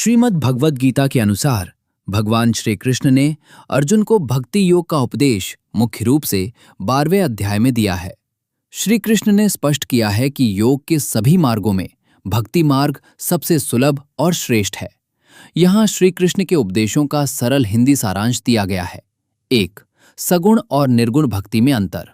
श्रीमद् भगवद गीता के अनुसार भगवान श्री कृष्ण ने अर्जुन को भक्ति योग का उपदेश मुख्य रूप से 12वें अध्याय में दिया है। श्री कृष्ण ने स्पष्ट किया है कि योग के सभी मार्गों में भक्ति मार्ग सबसे सुलभ और श्रेष्ठ है। यहाँ श्री कृष्ण के उपदेशों का सरल हिंदी सारांश दिया गया है। 1. सगुण और निर्गुण भक्ति में अंतर।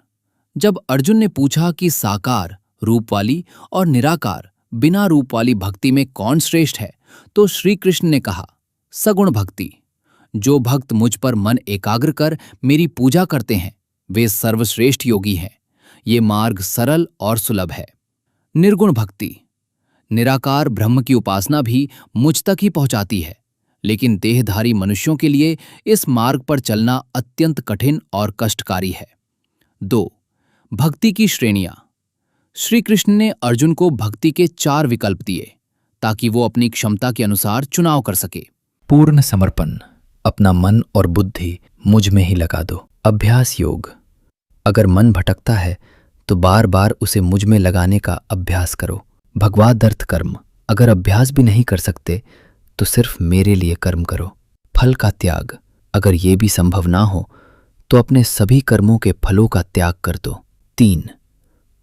जब अर्जुन ने पूछा कि साकार रूप वाली और निराकार बिना रूप वाली भक्ति में कौन श्रेष्ठ है, तो श्री कृष्ण ने कहा, सगुण भक्ति। जो भक्त मुझ पर मन एकाग्र कर मेरी पूजा करते हैं वे सर्वश्रेष्ठ योगी हैं। ये मार्ग सरल और सुलभ है। निर्गुण भक्ति। निराकार ब्रह्म की उपासना भी मुझ तक ही पहुंचाती है, लेकिन देहधारी मनुष्यों के लिए इस मार्ग पर चलना अत्यंत कठिन और कष्टकारी है। 2. भक्ति की श्रेणियां। श्री कृष्ण ने अर्जुन को भक्ति के 4 विकल्प दिए ताकि वो अपनी क्षमता के अनुसार चुनाव कर सके। पूर्ण समर्पण, अपना मन और बुद्धि मुझ में ही लगा दो। अभ्यास योग, अगर मन भटकता है तो बार बार उसे मुझ में लगाने का अभ्यास करो। भगवादर्थ कर्म, अगर अभ्यास भी नहीं कर सकते तो सिर्फ मेरे लिए कर्म करो। फल का त्याग, अगर ये भी संभव ना हो तो अपने सभी कर्मों के फलों का त्याग कर दो। 3.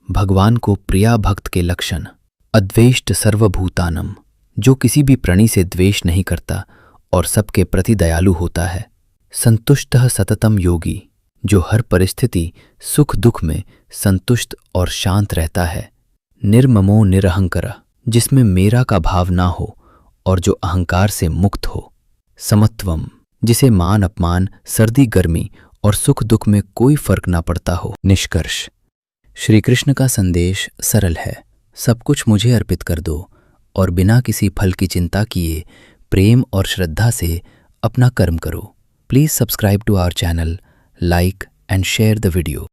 भगवान को प्रिया भक्त के लक्षण। अद्वेष्ट सर्वभूतानम, जो किसी भी प्राणी से द्वेष नहीं करता और सबके प्रति दयालु होता है। संतुष्टः सततम योगी, जो हर परिस्थिति सुख दुख में संतुष्ट और शांत रहता है। निर्ममो निरहंकर, जिसमें मेरा का भाव ना हो और जो अहंकार से मुक्त हो। समत्वम, जिसे मान अपमान, सर्दी गर्मी और सुख दुख में कोई फर्क ना पड़ता हो। निष्कर्ष, श्री कृष्ण का संदेश सरल है। सब कुछ मुझे अर्पित कर दो और बिना किसी फल की चिंता किए प्रेम और श्रद्धा से अपना कर्म करो। Please subscribe to our channel, like and share the video.